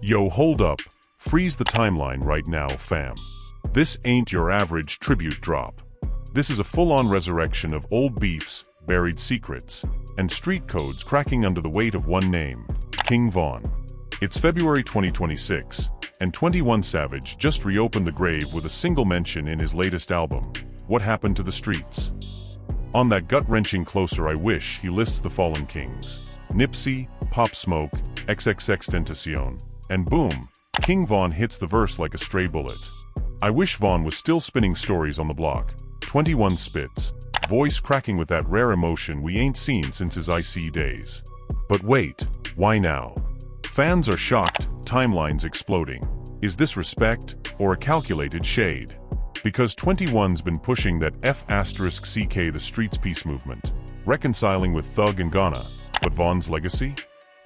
Yo, hold up. Freeze the timeline right now, fam. This ain't your average tribute drop. This is a full-on resurrection of old beefs, buried secrets, and street codes cracking under the weight of one name, King Von. It's February 2026, and 21 Savage just reopened the grave with a single mention in his latest album, What Happened to the Streets. On that gut-wrenching closer I wish he lists the fallen kings. Nipsey, Pop Smoke, XXXTentacion, and boom, King Von hits the verse like a stray bullet. I wish Von was still spinning stories on the block. 21 spits, voice cracking with that rare emotion we ain't seen since his IC days. But wait, why now? Fans are shocked, timelines exploding. Is this respect, or a calculated shade? Because 21's been pushing that F***CK the streets peace movement, reconciling with Thug and Ghana, but Von's legacy?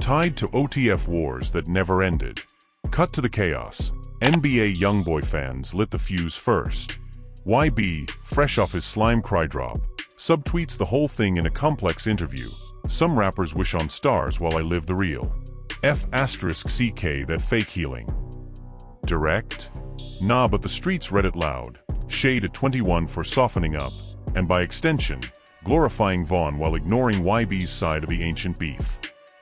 Tied to OTF wars that never ended. Cut to the chaos. NBA YoungBoy fans lit the fuse first. YB, fresh off his slime cry drop, subtweets the whole thing in a complex interview. Some rappers wish on stars while I live the real. F***CK that fake healing. Direct? Nah, but the streets read it loud. Shade at 21 for softening up, and by extension, glorifying Von while ignoring YB's side of the ancient beef.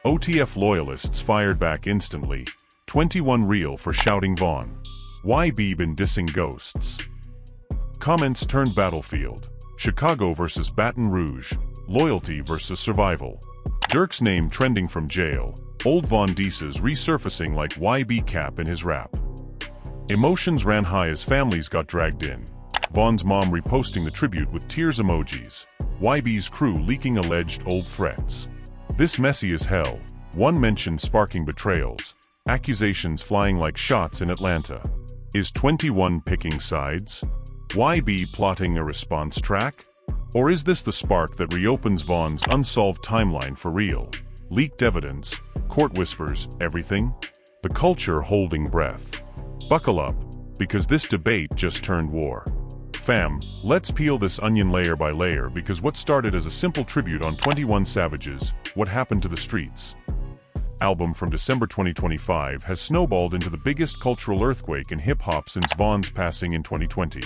OTF loyalists fired back instantly. 21 real for shouting Von. YB been dissing ghosts. Comments turned battlefield. Chicago versus Baton Rouge. Loyalty versus survival. Dirk's name trending from jail. Old Von disses resurfacing like YB cap in his rap. Emotions ran high as families got dragged in. Von's mom reposting the tribute with tears emojis. YB's crew leaking alleged old threats. This messy as hell. One mention sparking betrayals. Accusations flying like shots in Atlanta. Is 21 picking sides? YB plotting a response track? Or is this the spark that reopens Von's unsolved timeline for real? Leaked evidence, court whispers, everything? The culture holding breath. Buckle up, because this debate just turned war. Fam, let's peel this onion layer by layer because what started as a simple tribute on 21 Savage's What Happened to the Streets album from December 2025 has snowballed into the biggest cultural earthquake in hip-hop since Von's passing in 2020.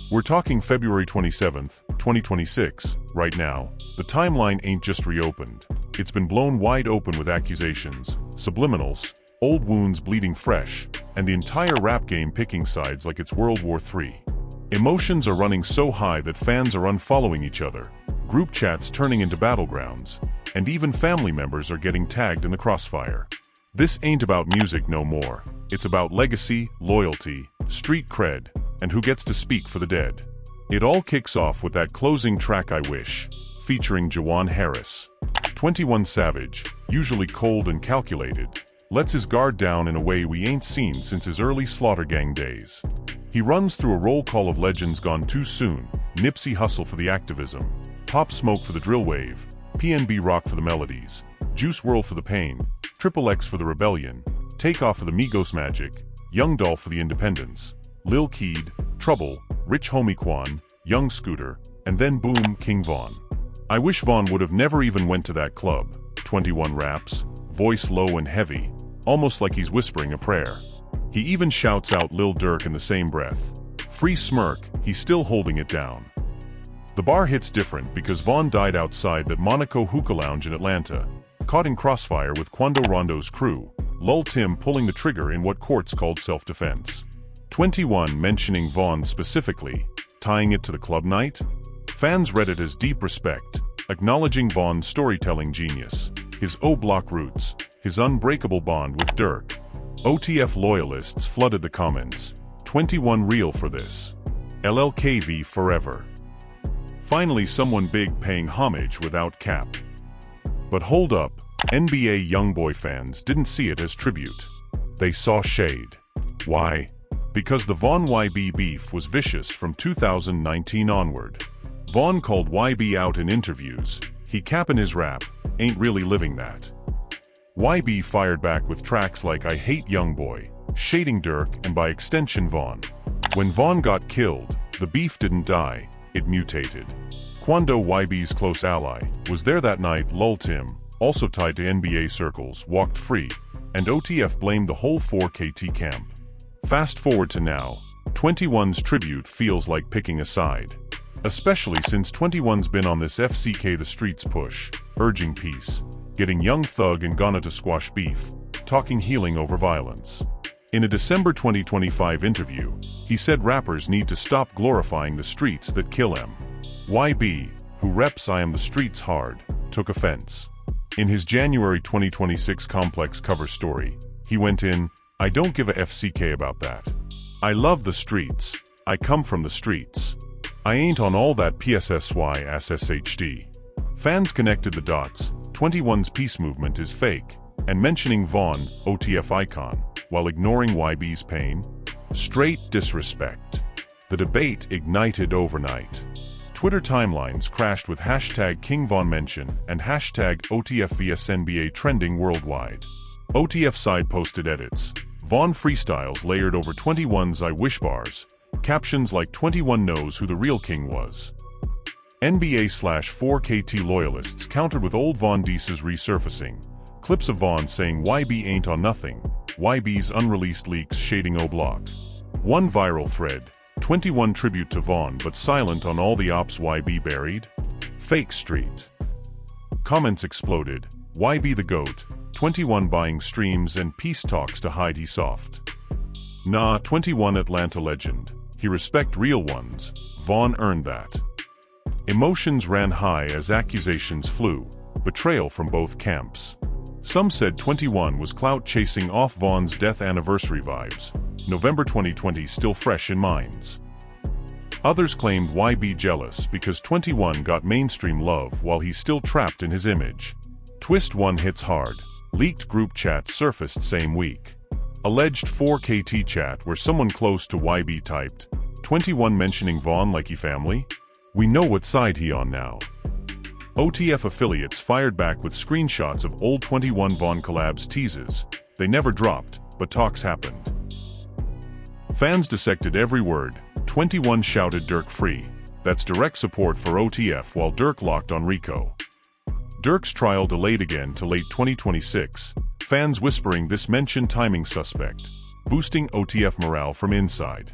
We're talking February 27th, 2026, right now. The timeline ain't just reopened. It's been blown wide open with accusations, subliminals, old wounds bleeding fresh, and the entire rap game picking sides like it's World War III. Emotions are running so high that fans are unfollowing each other, group chats turning into battlegrounds, and even family members are getting tagged in the crossfire. This ain't about music no more. It's about legacy, loyalty, street cred, and who gets to speak for the dead. It all kicks off with that closing track I Wish, featuring Jawan Harris. 21 Savage, usually cold and calculated, lets his guard down in a way we ain't seen since his early Slaughter Gang days. He runs through a roll call of legends gone too soon. Nipsey Hussle for the activism, Pop Smoke for the drill wave, PNB Rock for the melodies, Juice WRLD for the pain, XXX for the rebellion, Takeoff for the Migos magic, Young Dolph for the independence, Lil Keed, Trouble, Rich Homie Quan, Young Scooter, and then boom, King Von. I wish Von would have never even went to that club. 21 raps, voice low and heavy, almost like he's whispering a prayer. He even shouts out Lil Durk in the same breath. Free smirk, he's still holding it down. The bar hits different because Von died outside that Monaco hookah lounge in Atlanta, caught in crossfire with Quando Rondo's crew, Lul Tim pulling the trigger in what courts called self-defense. 21 mentioning Von specifically, tying it to the club night? Fans read it as deep respect, acknowledging Von's storytelling genius, his O-Block roots, his unbreakable bond with Dirk. OTF loyalists flooded the comments. 21 real for this. LLKV forever. Finally someone big paying homage without cap. But hold up, NBA YoungBoy fans didn't see it as tribute. They saw shade. Why? Because the Von YB beef was vicious from 2019 onward. Von called YB out in interviews. He capping his rap, ain't really living that. YB fired back with tracks like I Hate YoungBoy, shading Dirk and by extension Von. When Von got killed, the beef didn't die, it mutated. Quando, YB's close ally, was there that night. Lul Tim, also tied to NBA circles, walked free, and OTF blamed the whole 4KT camp. Fast forward to now, 21's tribute feels like picking a side. Especially since 21's been on this FCK the streets push, urging peace, getting Young Thug and Ghana to squash beef, talking healing over violence. In a December 2025 interview, he said rappers need to stop glorifying the streets that kill em. YB, who reps I Am the Streets hard, took offense. In his January 2026 Complex cover story, he went in, "I don't give a FCK about that. I love the streets. I come from the streets. I ain't on all that PSSY SSHD." Fans connected the dots. 21's peace movement is fake, and mentioning Vaughn, OTF icon, while ignoring YB's pain? Straight disrespect. The debate ignited overnight. Twitter timelines crashed with hashtag King Von mention and hashtag OTF vs NBA trending worldwide. OTF side posted edits. Vaughn freestyles layered over 21's I wish bars. Captions like 21 knows who the real king was. NBA/4KT loyalists countered with old Vaughn disses resurfacing. Clips of Vaughn saying YB ain't on nothing. YB's unreleased leaks shading O-Block. One viral thread. 21 tribute to Vaughn but silent on all the ops YB buried? Fake street. Comments exploded. YB the GOAT. 21 buying streams and peace talks to hide he soft. Nah, 21 Atlanta legend. He respect real ones. Vaughn earned that. Emotions ran high as accusations flew. Betrayal from both camps. Some said 21 was clout chasing off Vaughn's death anniversary vibes. November 2020 still fresh in minds. Others claimed YB jealous because 21 got mainstream love while he's still trapped in his image. Twist 1 hits hard. Leaked group chat surfaced same week. Alleged 4KT chat where someone close to YB typed, 21 mentioning Vaughn like he family? We know what side he on now. OTF affiliates fired back with screenshots of old 21 Vaughn collabs teases. They never dropped, but talks happened. Fans dissected every word. 21 shouted Dirk free. That's direct support for OTF while Dirk locked on Rico. Dirk's trial delayed again to late 2026. Fans whispering this mention timing suspect, boosting OTF morale from inside.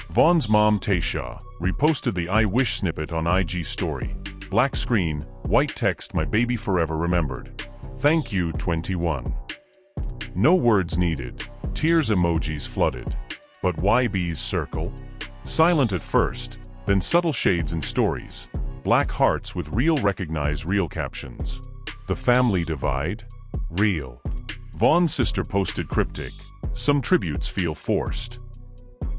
Vaughn's mom Taysha reposted the I wish snippet on IG story. Black screen, white text my baby forever remembered. Thank you 21. No words needed. Tears emojis flooded. But YB's circle? Silent at first, then subtle shades and stories. Black hearts with real recognize real captions. The family divide? Real. Vaughn's sister posted cryptic. Some tributes feel forced.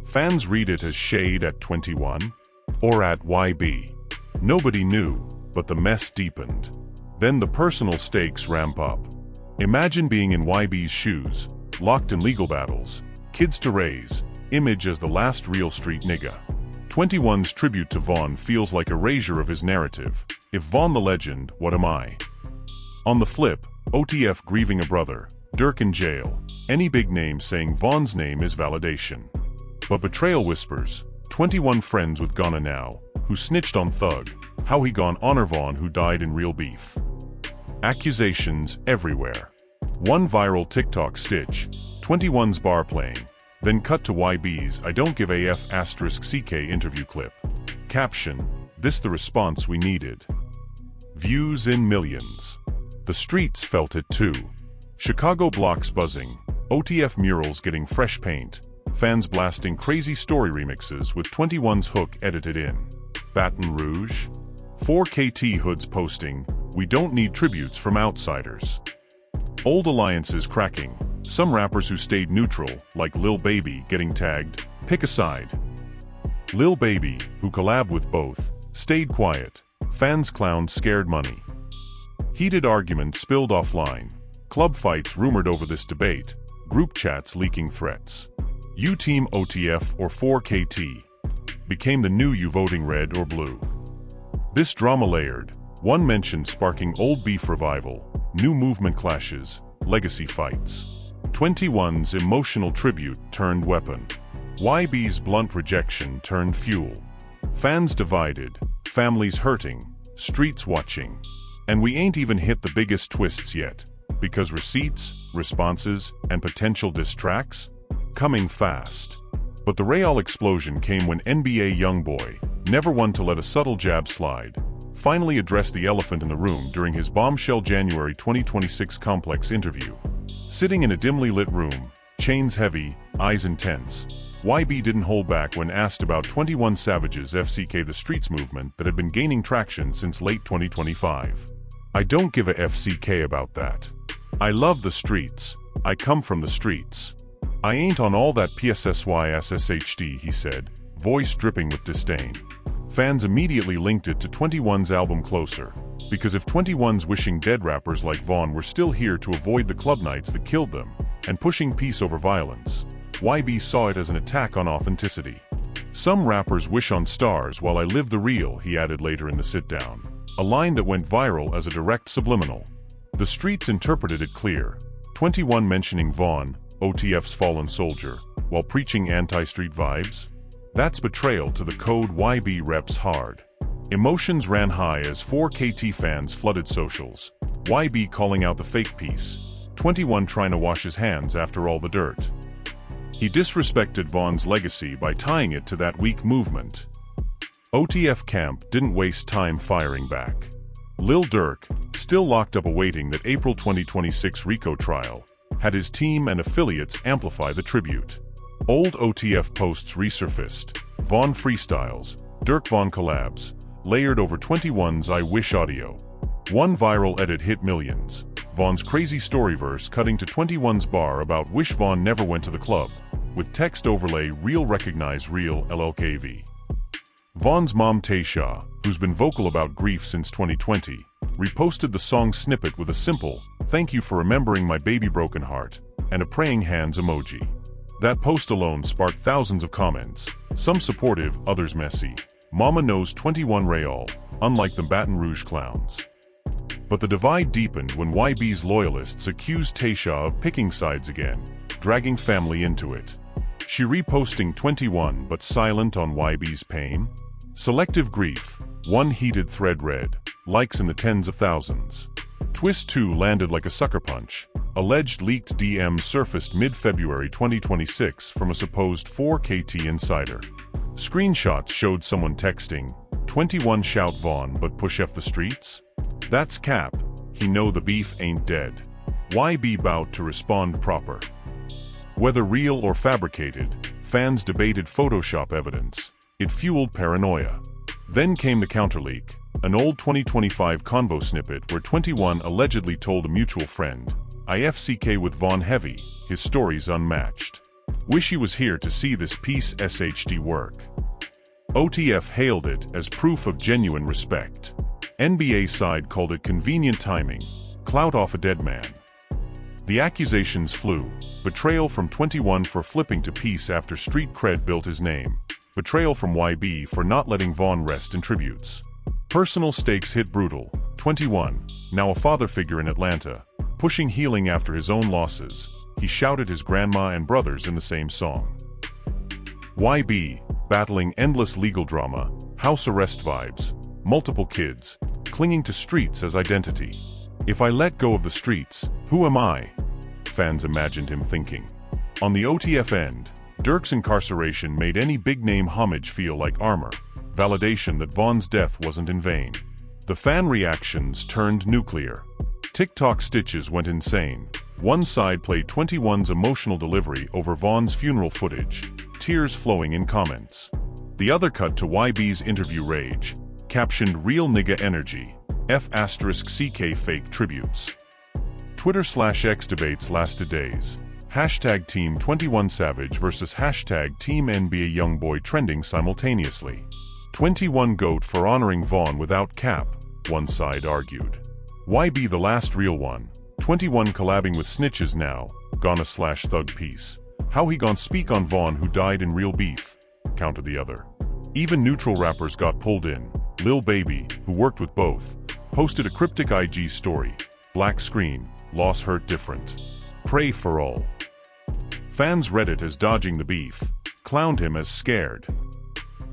Fans read it as shade at 21? Or at YB? Nobody knew, but the mess deepened. Then the personal stakes ramp up. Imagine being in YB's shoes, locked in legal battles, kids to raise, image as the last real street nigga. 21's tribute to Vaughn feels like erasure of his narrative. If Vaughn the legend, what am I? On the flip, OTF grieving a brother, Dirk in jail, any big name saying Vaughn's name is validation. But betrayal whispers, 21 friends with Ghana now, who snitched on Thug, how he gone honor Vaughn who died in real beef. Accusations everywhere. One viral TikTok stitch, 21's bar playing, then cut to YB's I don't give AF *CK interview clip. Caption, this the response we needed. Views in millions. The streets felt it too. Chicago blocks buzzing, OTF murals getting fresh paint, fans blasting crazy story remixes with 21's hook edited in. Baton Rouge? 4KT hoods posting, we don't need tributes from outsiders. Old alliances cracking, some rappers who stayed neutral, like Lil Baby getting tagged, pick a side. Lil Baby, who collabed with both, stayed quiet, fans clowned scared money. Heated arguments spilled offline, club fights rumored over this debate, group chats leaking threats. You team OTF or 4KT? Became the new you voting red or blue. This drama layered, one mention sparking old beef revival, new movement clashes, legacy fights. 21's emotional tribute turned weapon. YB's blunt rejection turned fuel. Fans divided, families hurting, streets watching. And we ain't even hit the biggest twists yet. Because receipts, responses, and potential diss tracks? Coming fast. But the real explosion came when NBA YoungBoy, never one to let a subtle jab slide, finally addressed the elephant in the room during his bombshell January 2026 Complex interview. Sitting in a dimly lit room, chains heavy, eyes intense, YB didn't hold back when asked about 21 Savage's FCK the Streets movement that had been gaining traction since late 2025. "I don't give a FCK about that. I love the streets. I come from the streets. I ain't on all that PSSYSSHD," he said, voice dripping with disdain. Fans immediately linked it to 21's album Closer, because if 21's wishing dead rappers like Vaughn were still here to avoid the club nights that killed them, and pushing peace over violence, YB saw it as an attack on authenticity. "Some rappers wish on stars while I live the real," he added later in the sit-down, a line that went viral as a direct subliminal. The streets interpreted it clear, 21 mentioning Vaughn, OTF's fallen soldier, while preaching anti-street vibes? That's betrayal to the code YB reps hard. Emotions ran high as 4KT fans flooded socials, YB calling out the fake piece, 21 trying to wash his hands after all the dirt. He disrespected Vaughn's legacy by tying it to that weak movement. OTF camp didn't waste time firing back. Lil Durk, still locked up awaiting that April 2026 RICO trial, had his team and affiliates amplify the tribute. Old OTF posts resurfaced, Vaughn freestyles, Durk Vaughn collabs, layered over 21's I Wish audio. One viral edit hit millions, Vaughn's crazy storyverse cutting to 21's bar about wish Vaughn never went to the club, with text overlay real recognize real LLKV. Vaughn's mom Taysha, who's been vocal about grief since 2020, reposted the song snippet with a simple, "Thank you for remembering my baby broken heart," and a praying hands emoji. That post alone sparked thousands of comments, some supportive, others messy. Mama knows 21 Real, unlike the Baton Rouge clowns. But the divide deepened when YB's loyalists accused Taysha of picking sides again, dragging family into it. She reposting 21 but silent on YB's pain? Selective grief, one heated thread read, likes in the tens of thousands. Twist 2 landed like a sucker punch. Alleged leaked DMs surfaced mid-February 2026 from a supposed 4KT insider. Screenshots showed someone texting, 21 shout Vaughn but push F the streets? That's cap, he know the beef ain't dead. YB bout to respond proper. Whether real or fabricated, fans debated Photoshop evidence. It fueled paranoia. Then came the counterleak, an old 2025 convo snippet where 21 allegedly told a mutual friend, "IFCK with Vaughn heavy, his story's unmatched. Wish he was here to see this piece SHD work." OTF hailed it as proof of genuine respect. NBA side called it convenient timing, clout off a dead man. The accusations flew, betrayal from 21 for flipping to peace after street cred built his name, betrayal from YB for not letting Vaughn rest in tributes. Personal stakes hit brutal, 21, now a father figure in Atlanta, pushing healing after his own losses, he shouted his grandma and brothers in the same song. YB, battling endless legal drama, house arrest vibes, multiple kids, clinging to streets as identity. "If I let go of the streets, who am I?" Fans imagined him thinking. On the OTF end, Durk's incarceration made any big-name homage feel like armor, validation that Vaughn's death wasn't in vain. The fan reactions turned nuclear. TikTok stitches went insane. One side played 21's emotional delivery over Vaughn's funeral footage, tears flowing in comments. The other cut to YB's interview rage, captioned "Real nigga energy, F*CK fake tributes." Twitter/X debates lasted days. Hashtag Team 21 Savage versus hashtag Team NBA YoungBoy trending simultaneously. 21 GOAT for honoring Vaughn without cap, one side argued. YB the last real one, 21 collabing with snitches now, Ghana/Thug piece. How he gon' speak on Vaughn who died in real beef, countered the other. Even neutral rappers got pulled in. Lil Baby, who worked with both, posted a cryptic IG story, black screen, loss hurt different. Pray for all. Fans read it as dodging the beef, clowned him as scared.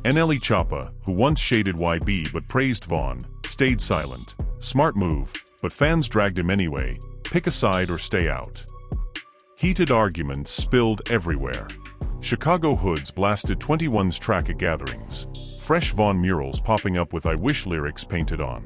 NLE Choppa, who once shaded YB but praised Vaughn, stayed silent. Smart move, but fans dragged him anyway, Pick a side or stay out. Heated arguments spilled everywhere. Chicago hoods blasted 21's track at gatherings. Fresh Vaughn murals popping up with I Wish lyrics painted on.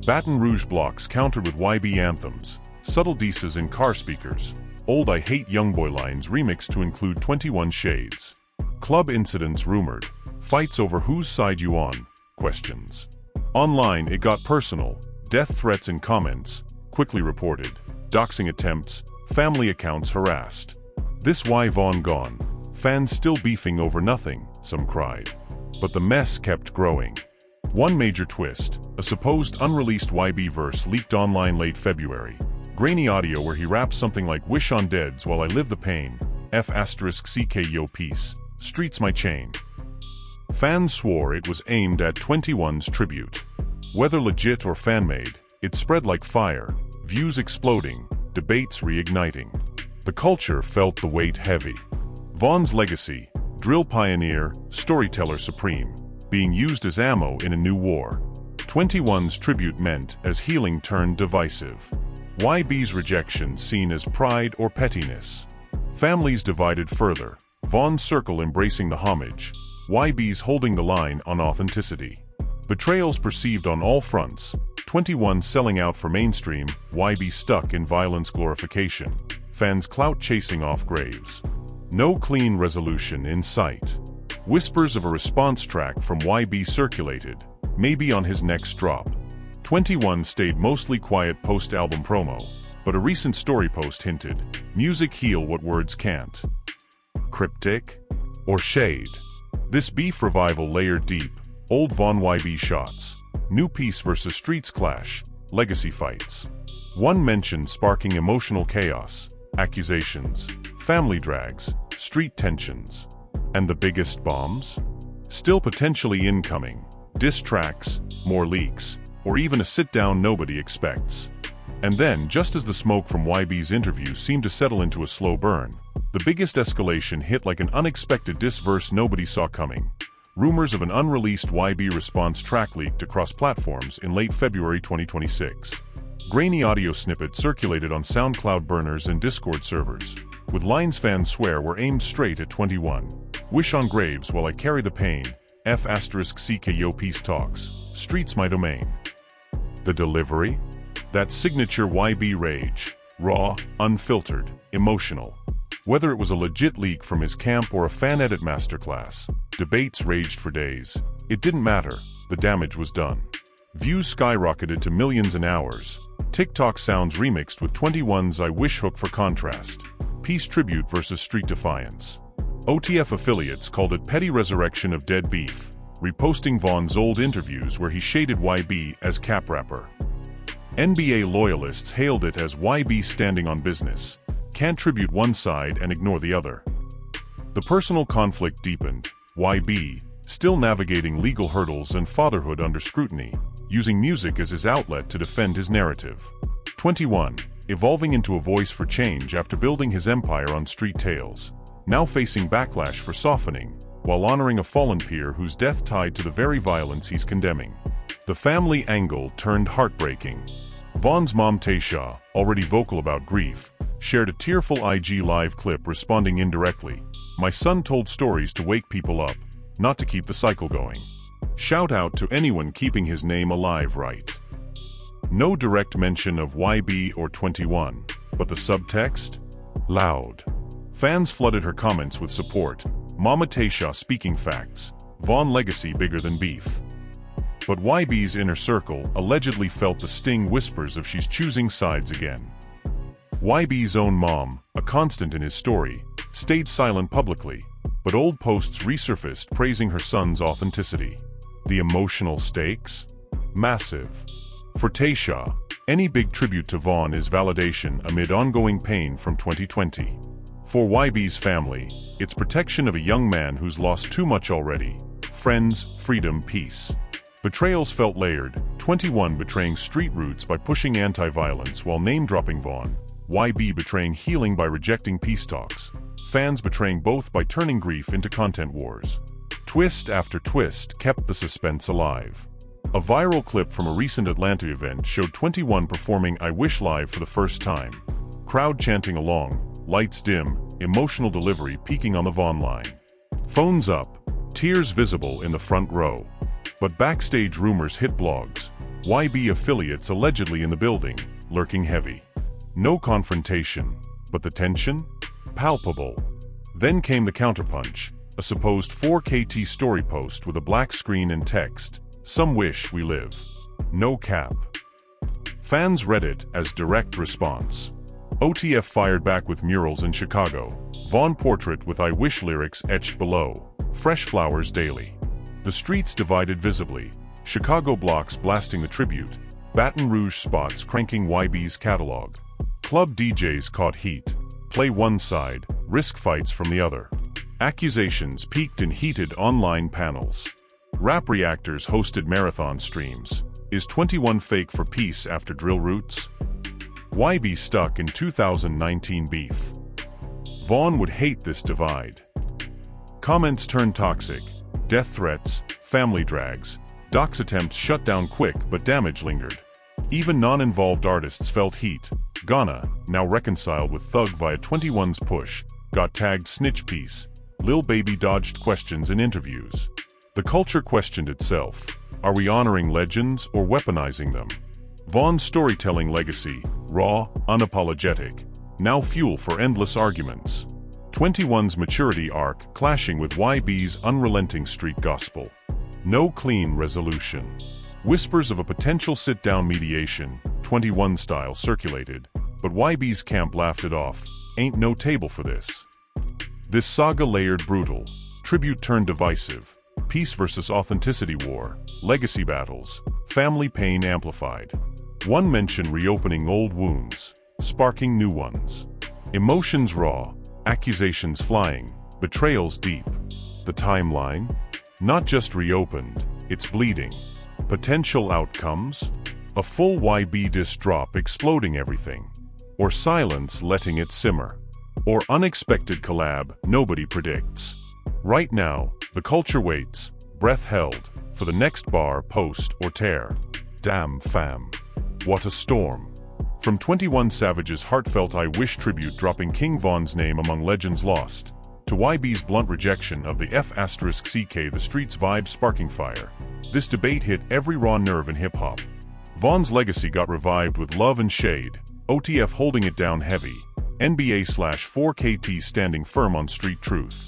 Baton Rouge blocks countered with YB anthems. Subtle disses in car speakers. Old I Hate YoungBoy lines remixed to include 21 shades. Club incidents rumored. Fights over whose side you on? Questions. Online it got personal. Death threats in comments. Quickly reported. Doxing attempts. Family accounts harassed. This why Vaughn gone? Fans still beefing over nothing, some cried. But the mess kept growing. One major twist, a supposed unreleased YB verse leaked online late February. Grainy audio where he raps something like "Wish on deads while I live the pain, F***ck yo peace, streets my chain." Fans swore it was aimed at 21's tribute. Whether legit or fan-made, it spread like fire, views exploding, debates reigniting. The culture felt the weight heavy. Vaughn's legacy, drill pioneer, storyteller supreme, being used as ammo in a new war. 21's tribute meant as healing turned divisive. YB's rejection seen as pride or pettiness. Families divided further. Vaughn's circle embracing the homage. YB's holding the line on authenticity. Betrayals perceived on all fronts. 21 selling out for mainstream, YB stuck in violence glorification. Fans clout chasing off graves. No clean resolution in sight. Whispers of a response track from YB circulated, maybe on his next drop. 21 stayed mostly quiet post-album promo, but a recent story post hinted, music heal what words can't. Cryptic? Or shade? This beef revival layered deep, old Vaughn YB shots, new piece versus streets clash, legacy fights. One mention sparking emotional chaos, accusations, family drags, street tensions. And the biggest bombs? Still potentially incoming, diss tracks, more leaks, or even a sit-down nobody expects. And then, just as the smoke from YB's interview seemed to settle into a slow burn, the biggest escalation hit like an unexpected diss verse nobody saw coming. Rumors of an unreleased YB response track leaked across platforms in late February 2026. Grainy audio snippets circulated on SoundCloud burners and Discord servers, with lines fans swear were aimed straight at 21. Wish on graves while I carry the pain, F***ck yo peace talks, streets my domain. The delivery? That signature YB rage, raw, unfiltered, emotional. Whether it was a legit leak from his camp or a fan-edit masterclass, debates raged for days. It didn't matter, the damage was done. Views skyrocketed to millions in hours. TikTok sounds remixed with 21's I Wish hook for contrast. Peace tribute versus street defiance. OTF affiliates called it petty resurrection of dead beef, reposting Vaughn's old interviews where he shaded YB as cap rapper. NBA loyalists hailed it as YB standing on business. Can't tribute one side and ignore the other. The personal conflict deepened. YB, still navigating legal hurdles and fatherhood under scrutiny, using music as his outlet to defend his narrative. 21, evolving into a voice for change after building his empire on street tales, now facing backlash for softening, while honoring a fallen peer whose death tied to the very violence he's condemning. The family angle turned heartbreaking. Vaughn's mom Taysha, already vocal about grief, shared a tearful IG Live clip responding indirectly. "My son told stories to wake people up, not to keep the cycle going." Shout out to anyone keeping his name alive, right? No direct mention of YB or 21, but the subtext? Loud. Fans flooded her comments with support. Mama Taysha speaking facts. Vaughn legacy bigger than beef. But YB's inner circle allegedly felt the sting whispers of she's choosing sides again. YB's own mom, a constant in his story, stayed silent publicly, but old posts resurfaced praising her son's authenticity. The emotional stakes? Massive. For Taysha, any big tribute to Vaughn is validation amid ongoing pain from 2020. For YB's family, it's protection of a young man who's lost too much already. Friends, freedom, peace. Betrayals felt layered, 21 betraying street roots by pushing anti-violence while name-dropping Vaughn, YB betraying healing by rejecting peace talks, fans betraying both by turning grief into content wars. Twist after twist kept the suspense alive. A viral clip from a recent Atlanta event showed 21 performing I Wish live for the first time, Crowd chanting along, lights dim, emotional delivery peaking on the Vaughn line. Phones up, tears visible in the front row. But backstage rumors hit blogs. YB affiliates allegedly in the building, lurking heavy. No confrontation, but the tension? Palpable. Then came the counterpunch, a supposed 4KT story post with a black screen and text, "Some wish we live." No cap. Fans read it as direct response. OTF fired back with murals in Chicago. Vaughn portrait with "I wish" lyrics etched below. Fresh flowers daily. The streets divided visibly. Chicago blocks blasting the tribute. Baton Rouge spots cranking YB's catalog. Club DJs caught heat. Play one side, risk fights from the other. Accusations peaked in heated online panels. Rap reactors hosted marathon streams. Is 21 fake for peace after drill roots? YB stuck in 2019 beef. Vaughn would hate this divide. Comments turned toxic. Death threats, family drags. Docs attempts shut down quick, but damage lingered. Even non-involved artists felt heat. Ghana, now reconciled with Thug via 21's push, got tagged snitch piece. Lil Baby dodged questions in interviews. The culture questioned itself. Are we honoring legends or weaponizing them? Vaughn's storytelling legacy, raw, unapologetic, now fuel for endless arguments. 21's maturity arc clashing with YB's unrelenting street gospel. No clean resolution. Whispers of a potential sit-down mediation, 21 style, circulated, but YB's camp laughed it off. Ain't no table for this. This saga layered brutal, tribute turned divisive, peace versus authenticity war, legacy battles, family pain amplified. One mention reopening old wounds, sparking new ones. Emotions raw, accusations flying, betrayals deep. The timeline? Not just reopened, it's bleeding. Potential outcomes? A full YB diss drop exploding everything. Or silence letting it simmer. Or unexpected collab nobody predicts. Right now, the culture waits, breath held, for the next bar, post, or tear. Damn fam. What a storm. From 21 Savage's heartfelt "I Wish" tribute dropping King Von's name among legends lost, to YB's blunt rejection of the F***CK the streets vibe sparking fire, this debate hit every raw nerve in hip-hop. Von's legacy got revived with love and shade, OTF holding it down heavy, NBA/4KT standing firm on street truth.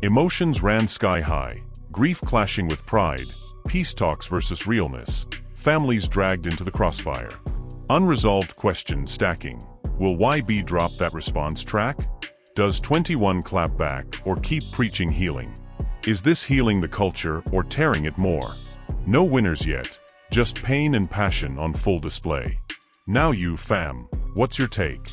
Emotions ran sky high, grief clashing with pride, peace talks versus realness, families dragged into the crossfire. Unresolved questions stacking. Will YB drop that response track? Does 21 clap back or keep preaching healing? Is this healing the culture or tearing it more? No winners yet, just pain and passion on full display. Now you fam, what's your take?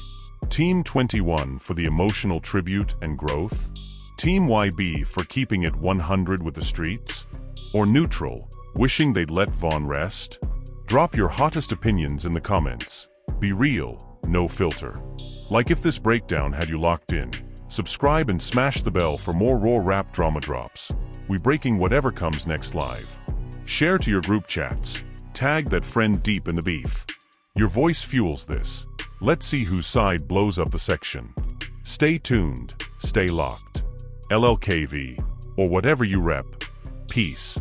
Team 21 for the emotional tribute and growth? Team YB for keeping it 100 with the streets? Or neutral, wishing they'd let Vaughn rest? Drop your hottest opinions in the comments. Be real, no filter. Like if this breakdown had you locked in. Subscribe and smash the bell for more raw rap drama drops. We breaking whatever comes next live. Share to your group chats. Tag that friend deep in the beef. Your voice fuels this. Let's see whose side blows up the section. Stay tuned, stay locked. LLKV, or whatever you rep. Peace.